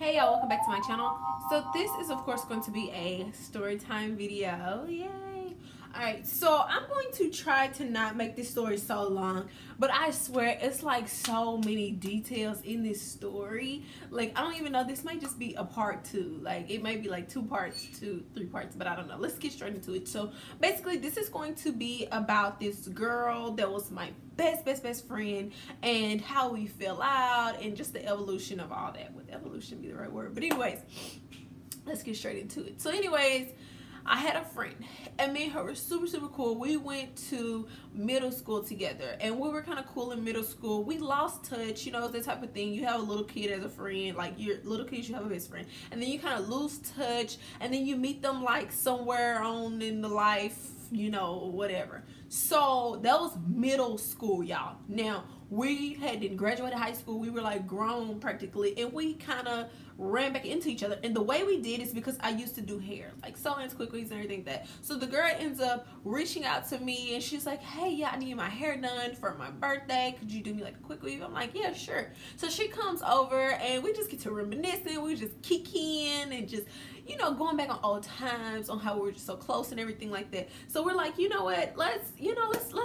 Hey y'all, welcome back to my channel. So this is of course going to be a story time video. Yay! Alright, so I'm going to try to not make this story so long, but I swear it's like so many details in this story. Like I don't even know, this might just be a part 2. Like it might be like 2 parts, 3 parts, but I don't know. Let's get straight into it. So basically this is going to be about this girl that was my best friend and how we fell out and just the evolution of all that. Would evolution be the right word? But anyways, let's get straight into it. So anyways, I had a friend and me and her were super cool. We went to middle school together and we were kind of cool in middle school. We lost touch, you know, that type of thing. You have a little kid as a friend, like your little kids, you have a best friend, and then you kind of lose touch and then you meet them like somewhere on in the life, you know, whatever. So that was middle school, y'all. Now we hadn't graduated high school. We were like grown practically, and we kind of ran back into each other. And the way we did is because I used to do hair, like sew-ins, quick wigs, and everything like that. So the girl ends up reaching out to me, and she's like, "Hey, yeah, I need my hair done for my birthday. Could you do me like a quick wig?" I'm like, "Yeah, sure." So she comes over, and we just get to reminiscing. We just kicking and just, you know, going back on old times on how we were just so close and everything like that. So we're like, you know what? Let's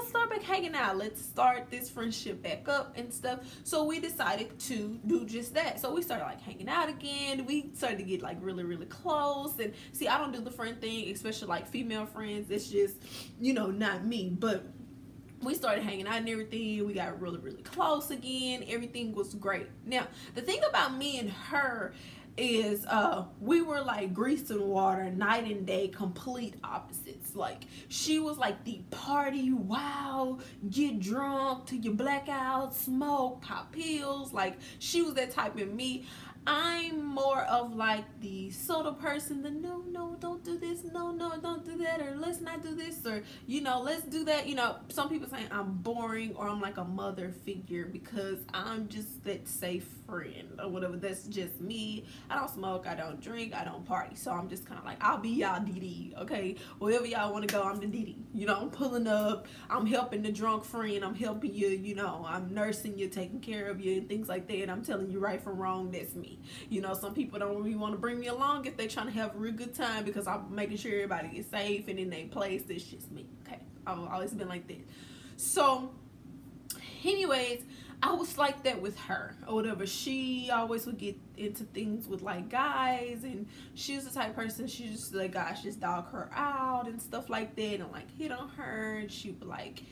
start back hanging out. Let's start this friendship back up and stuff. So we decided to do just that. So we started like hanging out again. We started to get like really close. And see, I don't do the friend thing, especially like female friends. It's just, you know, not me. But we started hanging out and everything. We got really close again. Everything was great. Now, the thing about me and her is we were like grease and water, night and day, complete opposites. Like she was like the party, wow, get drunk till you black out, smoke, pop pills. Like she was that type. of me, I'm more of like the soda person, the no don't do this, no don't do that, or let's not do this, or you know, let's do that. You know, some people say I'm boring or I'm like a mother figure because I'm just that safe friend or whatever. That's just me. I don't smoke, I don't drink, I don't party. So I'm just kind of like, I'll be y'all DD, okay? Wherever y'all want to go, I'm the DD. You know, I'm pulling up, I'm helping the drunk friend, I'm helping you, you know, I'm nursing you, taking care of you and things like that. I'm telling you right from wrong, that's me. You know, some people don't really want to bring me along if they're trying to have a real good time because I'm making sure everybody is safe and in their place. That's just me, okay? I've always been like that. So anyways, I was like that with her or whatever. She always would get into things with like guys, and she's the type of person, she just like guys just dog her out and stuff like that and like hit on her, and she would like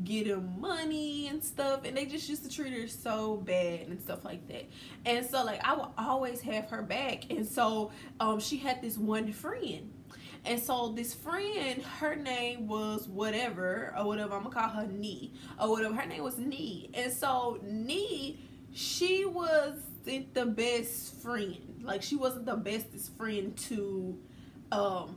get him money and stuff, and they just used to treat her so bad and stuff like that. And so like I would always have her back. And so she had this one friend, and so this friend, her name was whatever or whatever, I'm gonna call her Nee or whatever. Her name was Nee. And so Nee, she wasn't the best friend. Like she wasn't the bestest friend to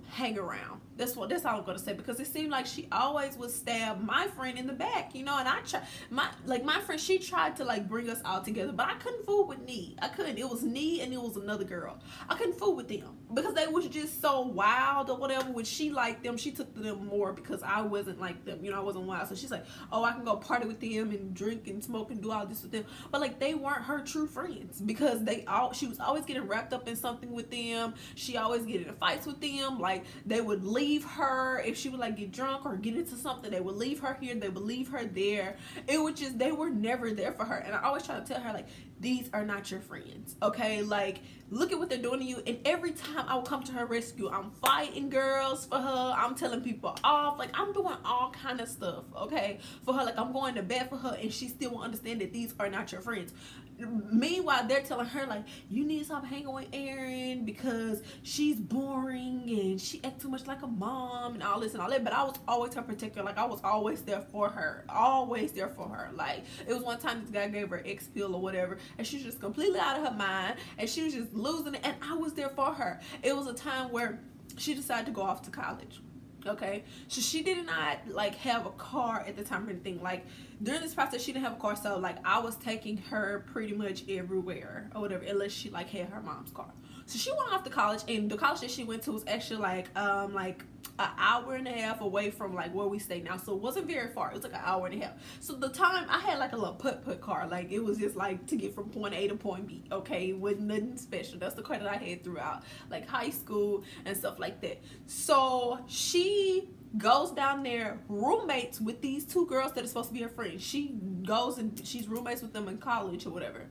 hang around. That's all I'm gonna say, because it seemed like she always would stab my friend in the back, you know. And I tried, my friend, she tried to like bring us all together, but I couldn't fool with Nee. I couldn't. It was Nee and it was another girl. I couldn't fool with them because they was just so wild or whatever. When she liked them, she took to them more because I wasn't like them, you know. I wasn't wild, so she's like, oh, I can go party with them and drink and smoke and do all this with them. But like they weren't her true friends because she was always getting wrapped up in something with them. She always getting in fights with them. Like they would leave her if she would like get drunk or get into something. They would leave her here, they would leave her there. It was just, they were never there for her. And I always try to tell her like, these are not your friends, okay? Like look at what they're doing to you. And every time I would come to her rescue, I'm fighting girls for her, I'm telling people off, like I'm doing all kind of stuff, okay, for her. Like I'm going to bed for her, and she still won't understand that these are not your friends. Meanwhile, they're telling her like, you need to stop hanging with Erin because she's boring and she acts too much like a mom and all this and all that. But I was always her protector. Like I was always there for her, always there for her. Like it was one time this guy gave her X pill or whatever, and she was just completely out of her mind and she was just losing it, and I was there for her. It was a time where she decided to go off to college, okay? So she did not like have a car at the time or anything. Like during this process she didn't have a car, so like I was taking her pretty much everywhere or whatever, unless she like had her mom's car. So she went off to college, and the college that she went to was actually like an hour and a half away from like where we stay now, so it wasn't very far. It was like an hour and a half. So the time I had like a little put car, like it was just like to get from point A to point B. Okay, it wasn't nothing special. That's the car that I had throughout like high school and stuff like that. So she goes down there roommates with these two girls that are supposed to be her friends. She goes and she's roommates with them in college or whatever.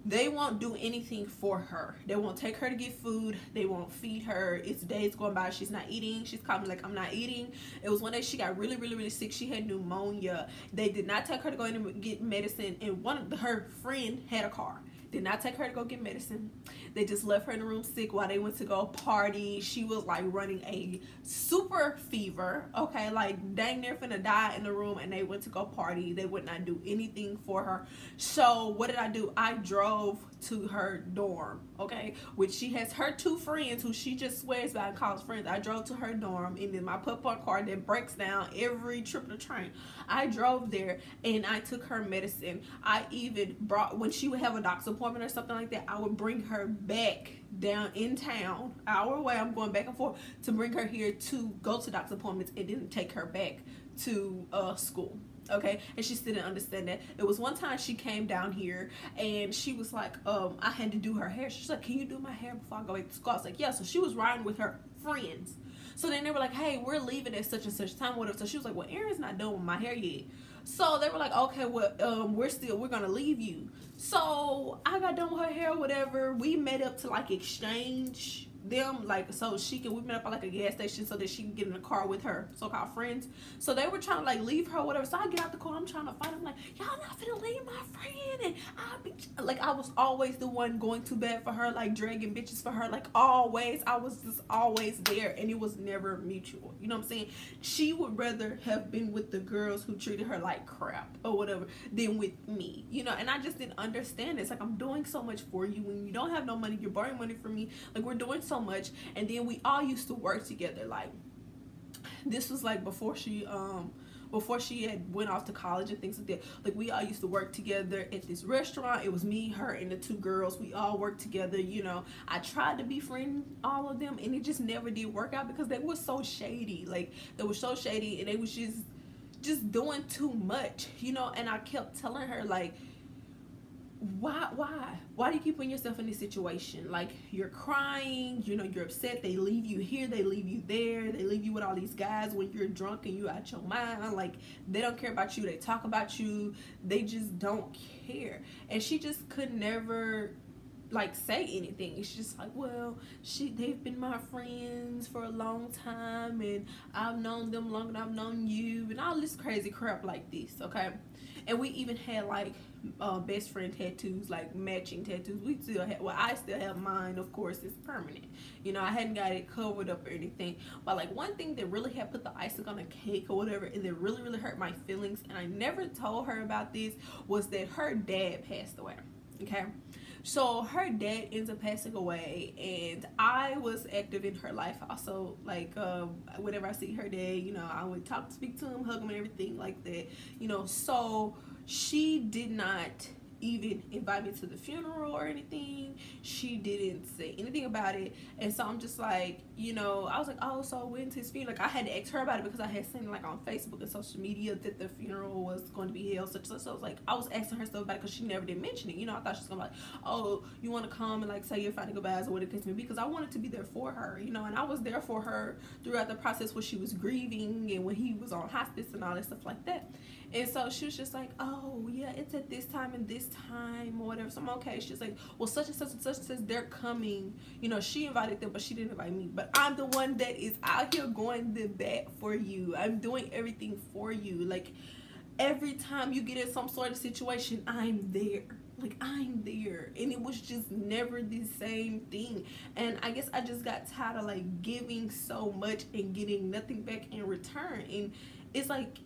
They won't do anything for her. They won't take her to get food. They won't feed her. It's days going by. She's not eating. She's calling me like, I'm not eating. It was one day she got really sick. She had pneumonia. They did not take her to go in and get medicine. And her friend had a car. Did not take her to go get medicine. They just left her in the room sick while they went to go party. She was like running a super fever, okay, like dang near finna die in the room, and they went to go party. They would not do anything for her. So what did I do? I drove to her dorm, okay, which she has her two friends who she just swears by and calls friends. I drove to her dorm, and then my putt-putt car that breaks down every trip of the train. I drove there and I took her medicine. I even brought, when she would have a doctor's appointment or something like that, I would bring her back down in town, hour away. I'm going back and forth to bring her here to go to doctor's appointments and then take her back to school. Okay, and she still didn't understand that. It was one time she came down here and she was like, I had to do her hair. She's like, can you do my hair before I go back to school? I was like, yeah. So she was riding with her friends. So then they were like, hey, we're leaving at such and such time, whatever. So she was like, well, Erin's not done with my hair yet. So they were like, okay, well, we're gonna leave you. So I got done with her hair, whatever. We met up to like exchange them, like, so we met up at like a gas station so that she can get in the car with her so-called friends. So they were trying to like leave her, whatever. So I get out the car, I'm trying to fight. I'm like, y'all not finna leave my friend. And I was always the one going too bad for her, like dragging bitches for her, like always. I was just always there, and it was never mutual. You know what I'm saying? She would rather have been with the girls who treated her like crap or whatever than with me, you know. And I just didn't understand. It's like, I'm doing so much for you when you don't have no money. You're borrowing money from me. Like, we're doing so much. And then we all used to work together. Like, this was like before she had went off to college and things like that. Like, we all used to work together at this restaurant. It was me, her, and the two girls. We all worked together, you know. I tried to befriend all of them, and it just never did work out because they were so shady. Like, they were so shady, and they was just doing too much, you know. And I kept telling her, like, why do you keep putting yourself in this situation? Like, you're crying, you know, you're upset. They leave you here, they leave you there, they leave you with all these guys when you're drunk and you out your mind. Like, they don't care about you. They talk about you. They just don't care. And she just could never like say anything. It's just like, well, they've been my friends for a long time, and I've known them longer than I've known you, and all this crazy crap like this, okay? And we even had like best friend tattoos, like matching tattoos. We still have, well, I still have mine, of course. It's permanent, you know. I hadn't got it covered up or anything. But like, one thing that really had put the icing on the cake or whatever, and that really hurt my feelings, and I never told her about this, was that her dad passed away. Okay, so her dad ends up passing away, and I was active in her life also. Like, whenever I see her dad, you know, I would speak to him, hug him, and everything like that, you know. So she did not even invite me to the funeral or anything. She didn't say anything about it. And so I'm just like, you know, I was like, oh, so when's his funeral? Like, I had to ask her about it because I had seen like on Facebook and social media that the funeral was going to be held such. So I was like, I was asking her stuff about it because she never did mention it, you know. I thought she was gonna be like, oh, you want to come and like say your final goodbyes or what it case may be, because I wanted to be there for her, you know. And I was there for her throughout the process where she was grieving and when he was on hospice and all that stuff like that. And so she was just like, oh yeah, it's at this time and this time or whatever. So I'm okay. She's like, well, such and such and such says they're coming. You know, she invited them, but she didn't invite me. But I'm the one that is out here going the bat for you. I'm doing everything for you. Like, every time you get in some sort of situation, I'm there. Like, I'm there. And it was just never the same thing. And I guess I just got tired of like giving so much and getting nothing back in return. And it's like,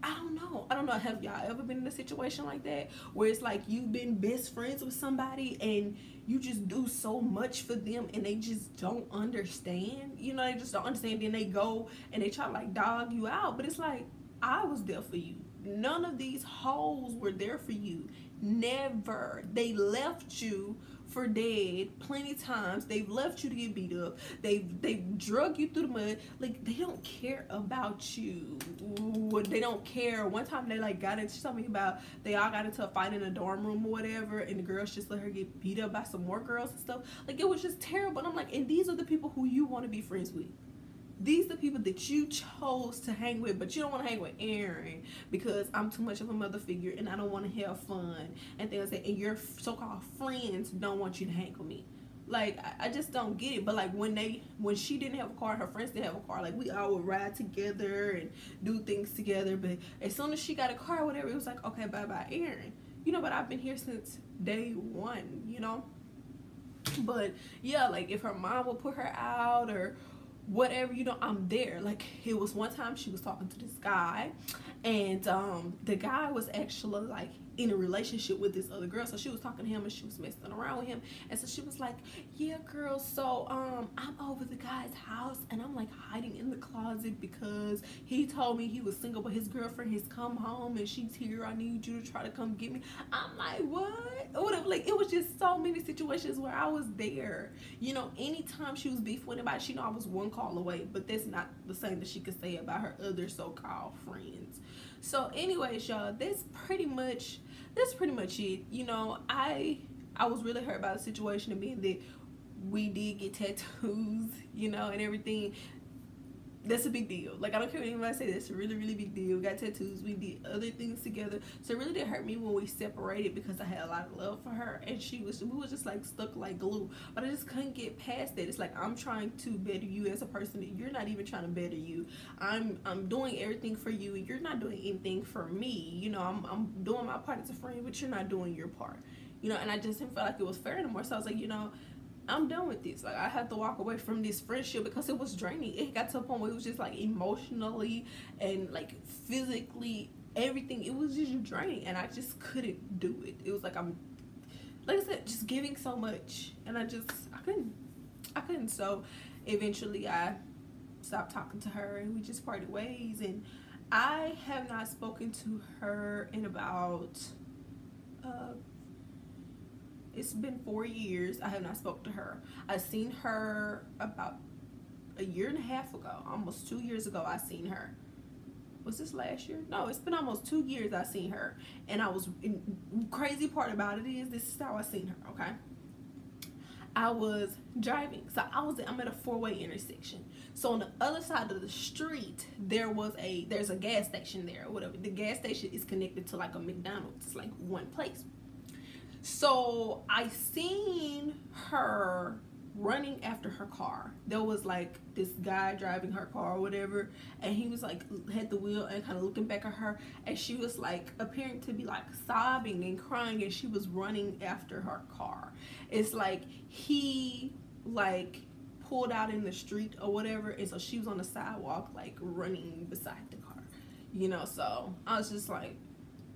I don't know. Have y'all ever been in a situation like that where it's like you've been best friends with somebody and you just do so much for them and they just don't understand? You know, they just don't understand. Then they go and they try to like dog you out. But it's like, I was there for you. none of these hoes were there for you. Never. They left you for dead plenty times. They've left you to get beat up. They've drug you through the mud. Like, they don't care about you. They don't care. One time they like got into something about, they all got into a fight in a dorm room or whatever, and the girls just let her get beat up by some more girls and stuff. Like, it was just terrible. And I'm like, and these are the people who you want to be friends with. These are the people that you chose to hang with, but you don't want to hang with Erin because I'm too much of a mother figure and I don't want to have fun and things like that. And your so-called friends don't want you to hang with me. Like, I just don't get it. But like when she didn't have a car, her friends didn't have a car, like we all would ride together and do things together. But as soon as she got a car or whatever, it was like, okay, bye-bye Erin. You know, but I've been here since day one, you know. But yeah, like if her mom would put her out or whatever, you know, I'm there. Like, it was one time she was talking to this guy, and the guy was actually like in a relationship with this other girl, so she was talking to him and she was messing around with him. And so she was like, yeah girl, so I'm over the guy's house and I'm like hiding in the closet because he told me he was single but his girlfriend has come home and she's here. I need you to try to come get me. I'm like, what? Whatever. Like, it was just so many situations where I was there. You know, anytime she was beefing with anybody, she know I was one call away, but that's not the same that she could say about her other so-called friends. So anyways, y'all, that's pretty much it. You know, I was really hurt by the situation of being that we did get tattoos, you know, and everything. That's a big deal. Like, I don't care what anybody say, that's a really, really big deal. We got tattoos, we did other things together. So it really did hurt me when we separated because I had a lot of love for her and we was just like stuck like glue. But I just couldn't get past that. It's like, I'm trying to better you as a person and you're not even trying to better you. I'm doing everything for you and you're not doing anything for me. You know, I'm doing my part as a friend, but you're not doing your part. You know, and I just didn't feel like it was fair anymore. So I was like, you know, I'm done with this. Like, I had to walk away from this friendship because it was draining. It got to a point where it was just like emotionally and like physically, everything. It was just draining and I just couldn't do it. It was like, like I said, just giving so much and I couldn't. So eventually I stopped talking to her and we just parted ways. And I have not spoken to her in about it's been 4 years. I have not spoken to her. I seen her about a year and a half ago, almost 2 years ago. I seen her. Was this last year? No, it's been almost 2 years I seen her. And crazy part about it is, this is how I seen her, okay? I was driving. So I'm at a four-way intersection. So on the other side of the street, there's a gas station there or whatever. The gas station is connected to like a McDonald's. It's like one place. So I seen her running after her car. There was like this guy driving her car or whatever, and he was like had the wheel and kind of looking back at her, and she was like appearing to be like sobbing and crying, and she was running after her car. It's like he like pulled out in the street or whatever, and so she was on the sidewalk like running beside the car, you know. So I was just like,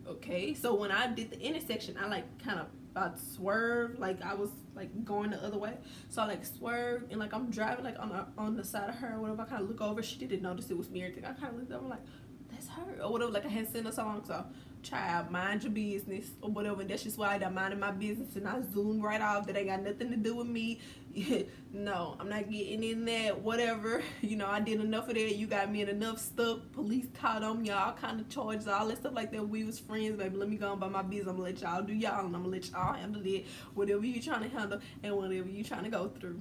okay. So when I did the intersection, I like kind of about swerved, like I was like going the other way. So I like swerved and like I'm driving like on the side of her or whatever. I kind of look over. She didn't notice it was me or anything. I kind of looked over like, that's her or whatever. Like I had seen a song. So child, mind your business or whatever. And that's just why I done minded my business and I zoomed right off. That ain't got nothing to do with me. No, I'm not getting in that, whatever. You know, I did enough of that. You got me in enough stuff. Police caught on y'all, kind of charges, all that stuff like that. We was friends, baby. Let me go on by my business. I'm gonna let y'all do y'all, and I'm gonna let y'all handle it. Whatever you trying to handle and whatever you trying to go through,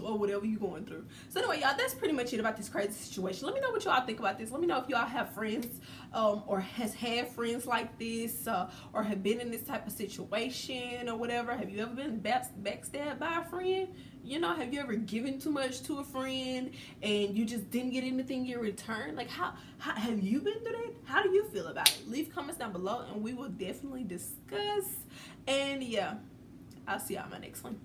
or whatever you going through. So anyway, y'all, that's pretty much it about this crazy situation. Let me know what y'all think about this. Let me know if y'all have friends, or has had friends like this, or have been in this type of situation or whatever. Have you ever been backstabbed by a friend? You know, have you ever given too much to a friend and you just didn't get anything in return? Like, how have you been through that? How do you feel about it? Leave comments down below and we will definitely discuss. And yeah, I'll see y'all in my next one.